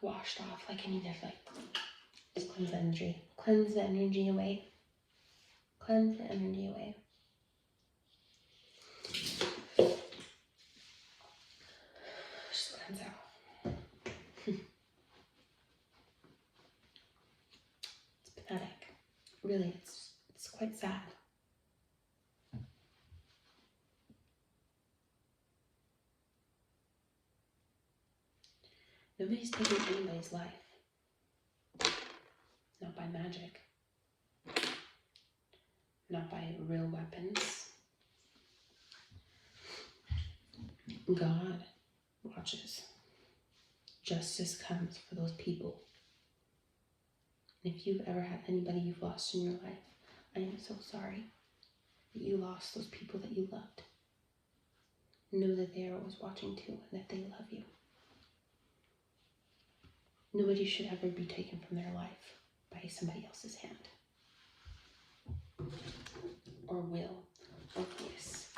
washed off. Like I need to like just cleanse the energy. Cleanse the energy away. Cleanse the energy away. Just cleanse out. It's pathetic. Really, it's quite sad. Nobody's taking anybody's life. Not by magic. Not by real weapons. God watches. Justice comes for those people. And if you've ever had anybody you've lost in your life, I am so sorry that you lost those people that you loved. Know that they are always watching too, and that they love you. Nobody should ever be taken from their life by somebody else's hand. Or will, or voice,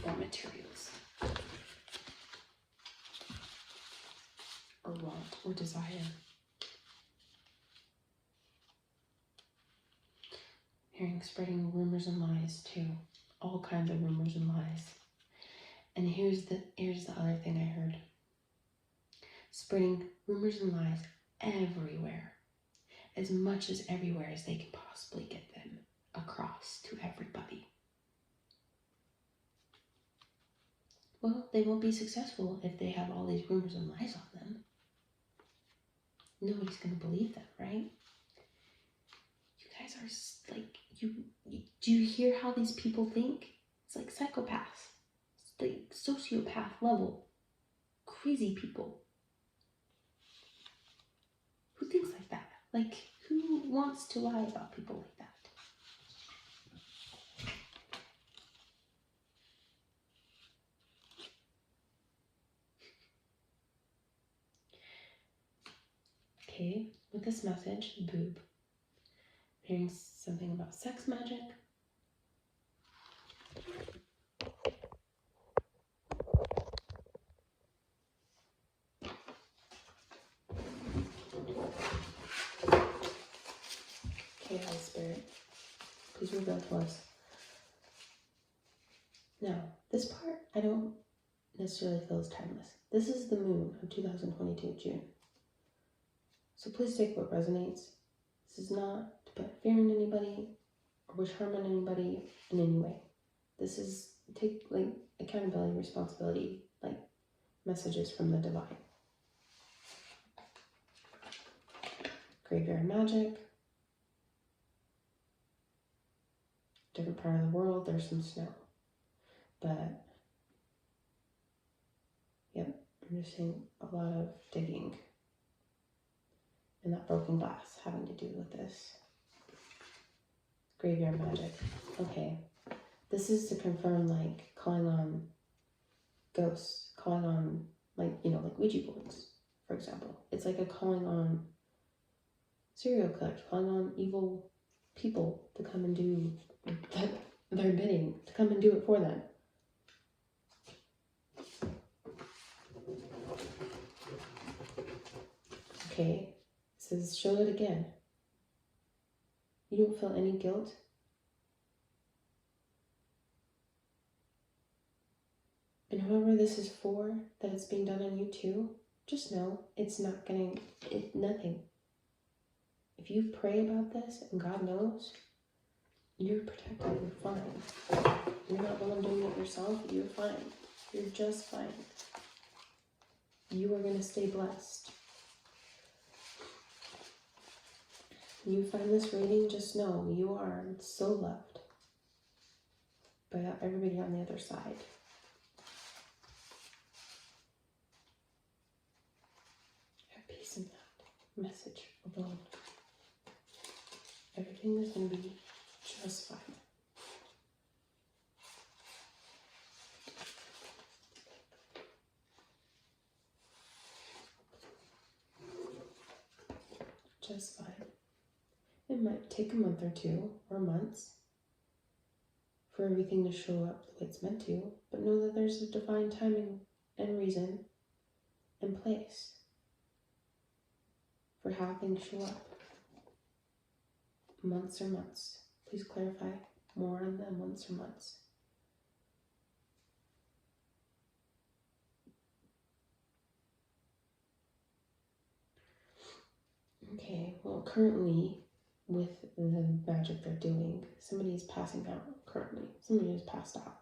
or materials. Or want, or desire. Hearing spreading rumors and lies too. All kinds of rumors and lies. And here's the other thing I heard. Spreading rumors and lies everywhere. As much as everywhere as they can possibly get them across to everybody. Well, they won't be successful if they have all these rumors and lies on them. Nobody's going to believe them, right? You guys are like, do you hear how these people think? It's like psychopaths. It's like sociopath level. Crazy people. Who thinks like that? Like, who wants to lie about people like that? Okay, with this message, boob. Hearing something about sex magic. Okay, Holy Spirit, please reveal to us. Now, this part I don't necessarily feel is timeless. This is the moon of 2022, June. So please take what resonates. This is not to put fear in anybody or wish harm on anybody in any way. This is take like accountability, responsibility, like messages from the divine. Graveyard magic. Different part of the world, there's some snow. But, yep, I'm just seeing a lot of digging. And that broken glass having to do with this. Graveyard magic. Okay. This is to confirm, like, calling on ghosts. Calling on, like, like Ouija boards, for example. It's like a calling on serial killers. Calling on evil people to come and do their bidding. To come and do it for them. Okay. It says, show it again. You don't feel any guilt? And whoever this is for, that it's being done on you too, just know it's not gonna, nothing. If you pray about this and God knows, you're protected, you're fine. You're not the one doing it yourself, you're fine. You're just fine. You are gonna stay blessed. You find this reading, just know you are so loved by everybody on the other side. Have peace in that message alone. Everything is going to be just fine. Just fine. It might take a month or two, or months, for everything to show up the way it's meant to, but know that there's a divine timing and reason and place. for how things show up. Months or months. Please clarify more on the months or months. Okay, well, currently, with the magic they're doing, somebody is passing out currently. Somebody has passed out.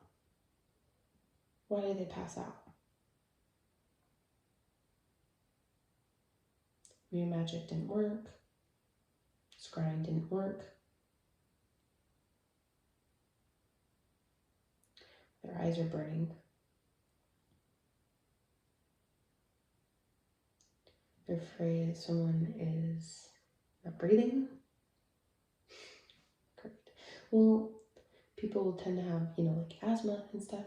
Why did they pass out? Your magic didn't work. Scrying didn't work. Their eyes are burning. They're afraid someone is not breathing. Correct. Well, people will tend to have, like asthma and stuff.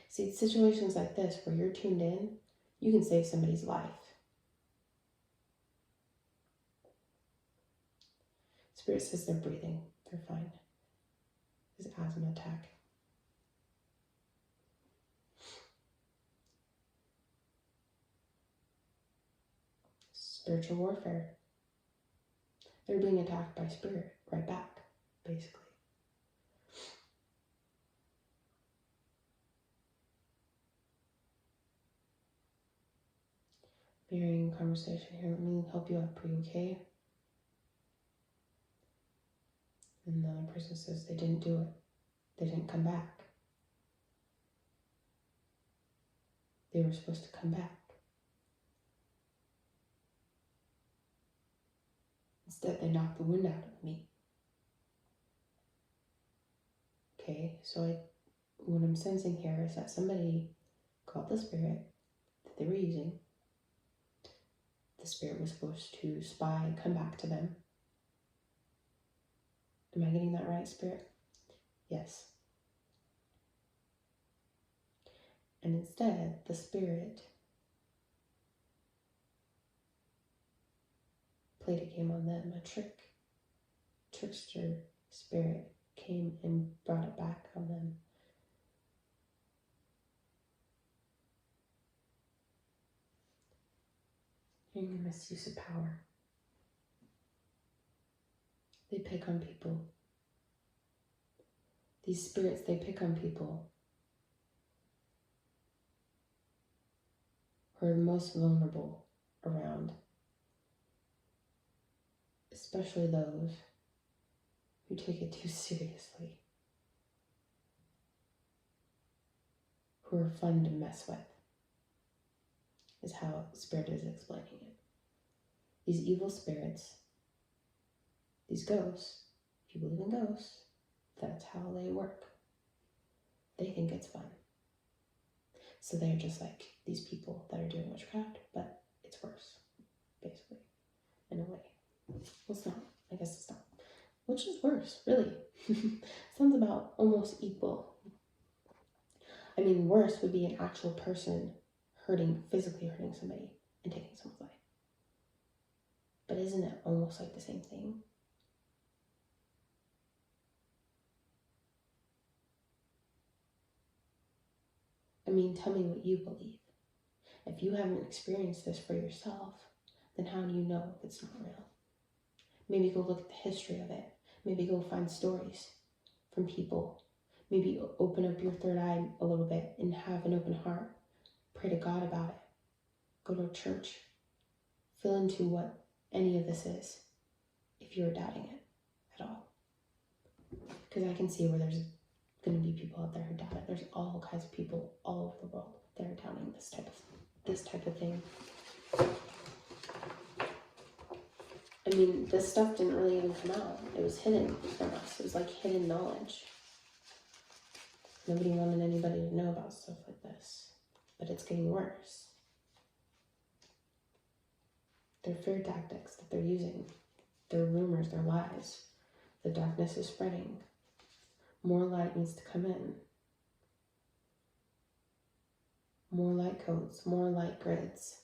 See, situations like this where you're tuned in, you can save somebody's life. Spirit says they're breathing. They're fine. This asthma attack. Spiritual warfare. They're being attacked by spirit right back, basically. Mirroring conversation here. Let me help you out, okay? And the other person says they didn't do it. They didn't come back. They were supposed to come back. Instead, they knocked the wind out of me. Okay, so what I'm sensing here is that somebody called the spirit that they were using. The spirit was supposed to spy, come back to them. Am I getting that right, spirit? Yes. And instead, the spirit played a game on them, a trickster spirit came and brought it back on them. Hearing a misuse of power. They pick on people. These spirits, they pick on people who are the most vulnerable around, especially those who take it too seriously, who are fun to mess with, is how Spirit is explaining it. These evil spirits, these ghosts, if you believe in ghosts, that's how they work. They think it's fun. So they're just like these people that are doing witchcraft, but it's worse, basically, in a way. Well, it's not. I guess it's not. Which is worse, really? Sounds about almost equal. I mean, worse would be an actual person physically hurting somebody and taking someone's life. But isn't it almost like the same thing? I mean, tell me what you believe. If you haven't experienced this for yourself, then how do you know if it's not real? Maybe go look at the history of it. Maybe go find stories from people. Maybe open up your third eye a little bit and have an open heart. Pray to God about it. Go to a church. Feel into what any of this is, if you're doubting it at all. Because I can see where there's going to be people out there who doubt it. There's all kinds of people all over the world that are doubting this type of thing. I mean, this stuff didn't really even come out. It was hidden from us. It was like hidden knowledge. Nobody wanted anybody to know about stuff like this. But it's getting worse. They're fear tactics that they're using. They're rumors, they're lies. The darkness is spreading. More light needs to come in. More light codes, more light grids.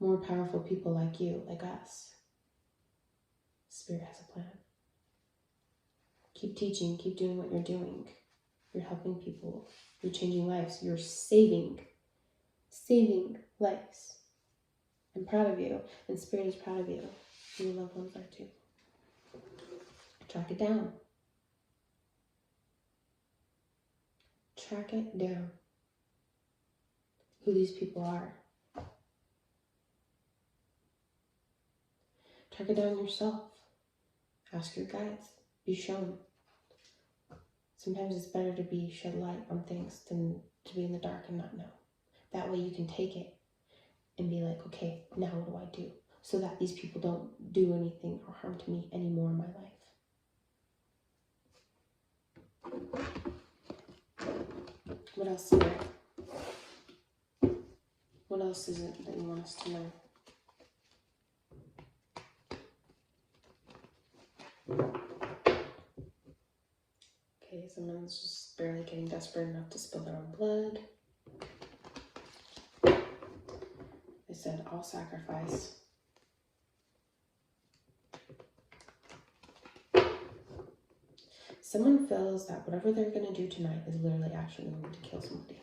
More powerful people like you, like us. Spirit has a plan. Keep teaching, keep doing what you're doing. You're helping people. You're changing lives. You're saving saving lives. I'm proud of you, and Spirit is proud of you. Your loved ones are too. Track it down. Track it down. Who these people are. Track it down yourself. Ask your guides. Be shown. Sometimes it's better to be shed light on things than to be in the dark and not know. That way you can take it and be like, okay, now what do I do? So that these people don't do anything or harm to me anymore in my life. What else is there? What else is it that you want us to know? Okay, someone's just barely getting desperate enough to spill their own blood. They said, I'll sacrifice. Someone feels that whatever they're going to do tonight is literally actually going to kill somebody.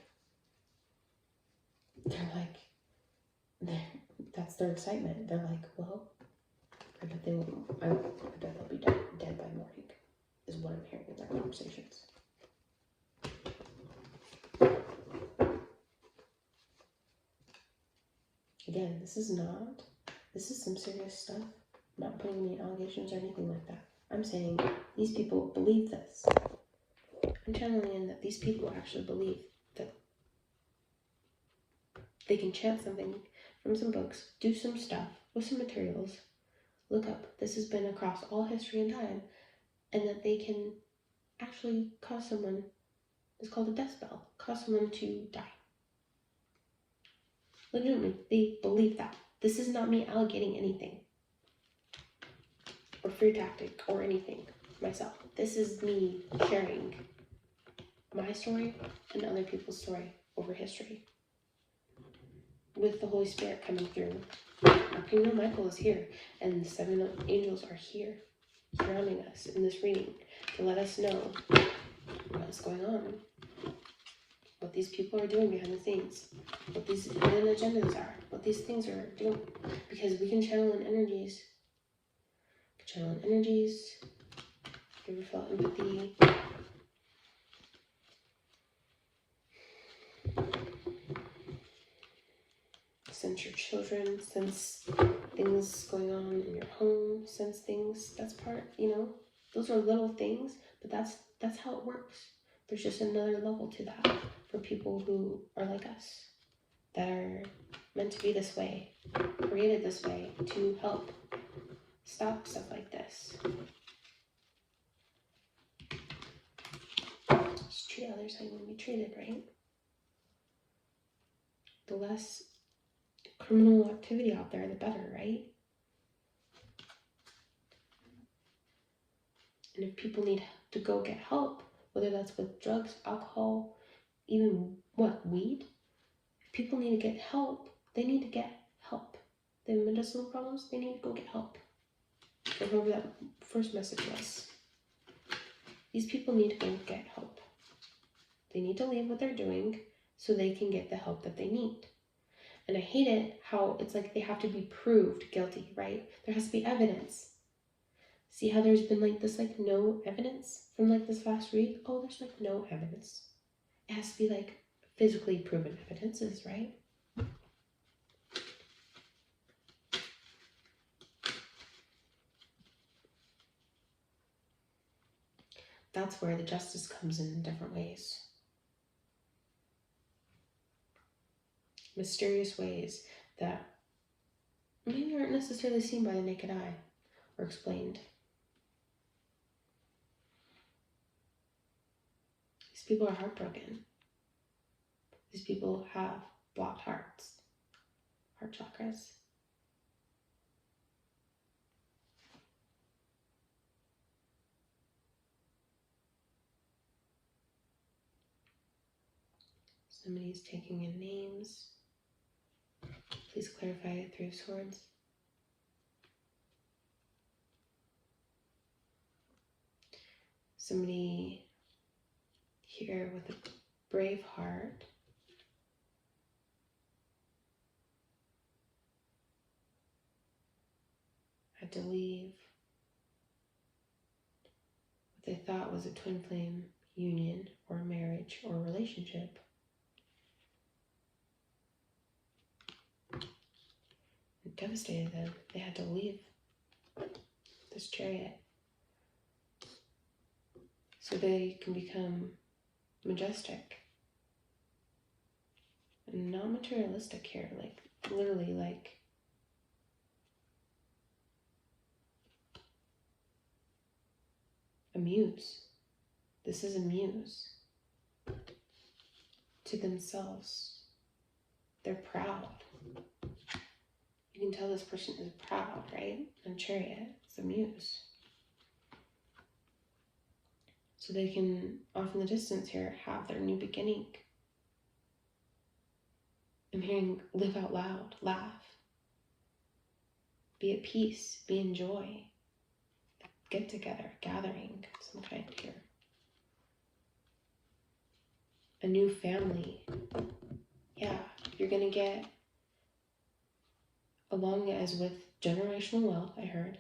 That's their excitement. They're like, well, I bet they'll be dead by morning, is what I'm hearing in their conversations. Again, this is some serious stuff. I'm not putting any allegations or anything like that. I'm saying these people believe this. I'm channeling in that these people actually believe that they can chant something from some books, do some stuff with some materials, look up, this has been across all history and time, and that they can actually cause someone, it's called a death spell, cause someone to die. Legitimately, they believe that. This is not me allocating anything, or fear tactic, or anything myself. This is me sharing my story and other people's story over history, with the Holy Spirit coming through. Archangel Michael is here, and the 7 angels are here, surrounding us in this reading to let us know what's going on, what these people are doing behind the scenes, what these hidden agendas are, what these things are doing, because we can channel in energies. If you ever felt empathy, sense your children, sense things going on in your home, sense things, that's part, those are little things, but that's how it works. There's just another level to that for people who are like us, that are meant to be this way, created this way to help stop stuff like this. Just treat others how you want to be treated, right? The less criminal activity out there, the better, right? And if people need to go get help, whether that's with drugs, alcohol, even weed, if people need to get help, they need to get help. They have medicinal problems, they need to go get help. Or whoever that first message was. These people need to go get help. They need to leave what they're doing so they can get the help that they need. And I hate it how it's like they have to be proved guilty, right? There has to be evidence. See how there's been no evidence from this last read? Oh, there's no evidence. It has to be physically proven evidences, right? That's where the justice comes in different ways. Mysterious ways that maybe aren't necessarily seen by the naked eye or explained. These people are heartbroken. These people have blocked hearts, heart chakras. Somebody's taking in names. Please clarify 3 of Swords. Somebody here with a brave heart. had to leave what they thought was a twin flame union or marriage or relationship. It devastated them. They had to leave this chariot so they can become majestic and not materialistic here, like literally like a muse. This is a muse to themselves. They're proud. You can tell this person is proud, right? And chariot, it's a muse. So they can, off in the distance here, have their new beginning. I'm hearing live out loud, laugh, be at peace, be in joy, get together, gathering, some kind here. A new family. Yeah, you're gonna get, along as with generational wealth, I heard,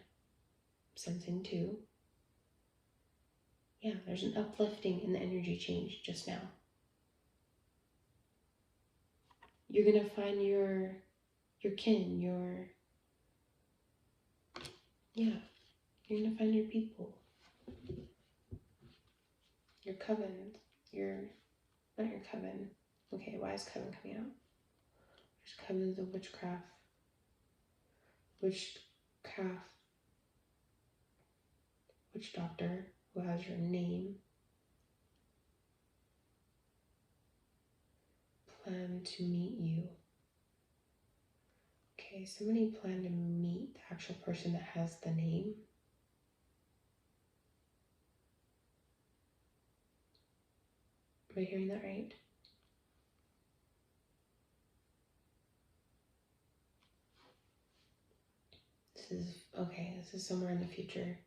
sensing too. Yeah, there's an uplifting in the energy change just now. You're gonna find your kin, you're gonna find your people, your coven, not your coven. Okay, why is coven coming out? There's covens of witchcraft, witch doctor who has your name. Plan to meet you. Okay, somebody planned to meet the actual person that has the name. Am I hearing that right? This is somewhere in the future.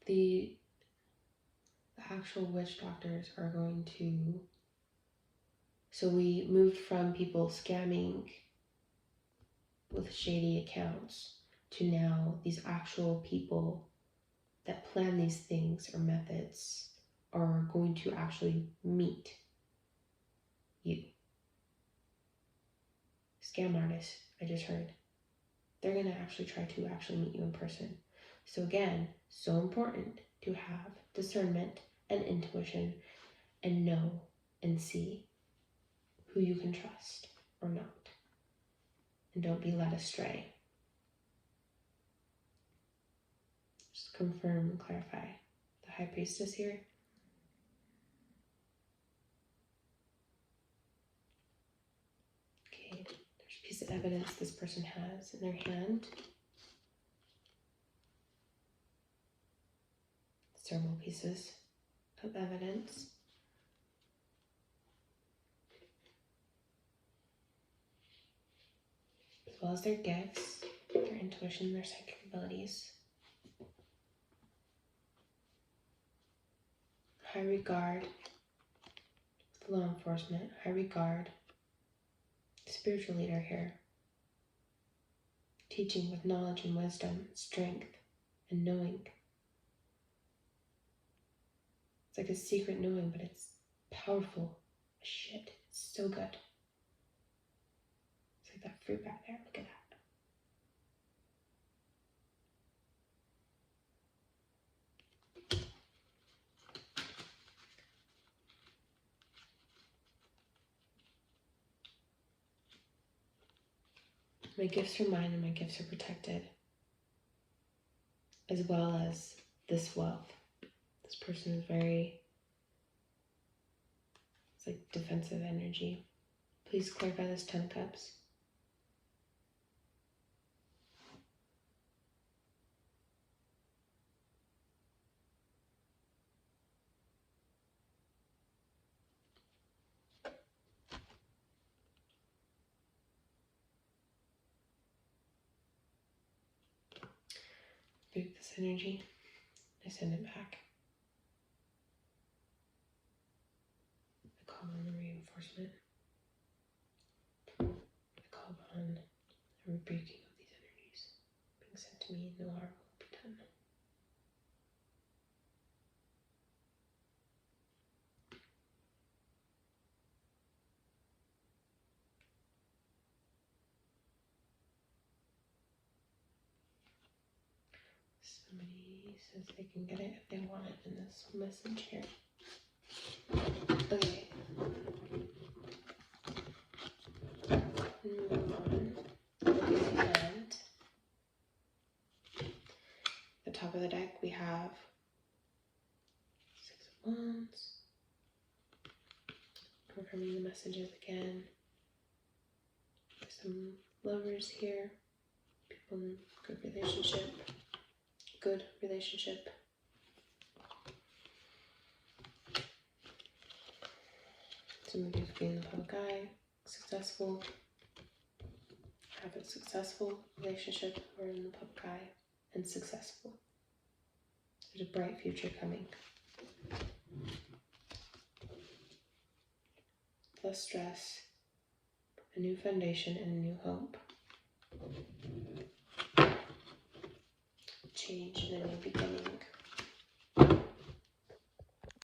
The actual witch doctors are going to, so we moved from people scamming with shady accounts to now these actual people that plan these things or methods are going to actually meet you. Scam artists, I just heard. They're going to actually try to actually meet you in person. So again, so important to have discernment and intuition and know and see who you can trust or not. And don't be led astray. Just confirm and clarify. The High Priestess here. Okay, there's a piece of evidence this person has in their hand. Several pieces of evidence. As well as their gifts, their intuition, their psychic abilities. High regard with law enforcement, high regard. Spiritual leader here. Teaching with knowledge and wisdom, strength and knowing. It's like a secret knowing, but it's powerful as shit. It's so good. It's like that fruit back there. Look at that. My gifts are mine and my gifts are protected. As well as this wealth. This person is it's like defensive energy. Please clarify this 10 cups. Break this energy. I send it back. I call on the reinforcement. I call on rebuking of these energies being sent to me. No harm will be done. Somebody says they can get it if they want it in this message here. Okay. Move on. And at the top of the deck we have 6 of Wands. Confirming the messages again. There's some lovers here. People in good relationship. Good relationship. Somebody who's being in the public eye, successful, have a successful relationship, or in the public eye, and successful. There's a bright future coming. Less stress, a new foundation, and a new hope. Change and a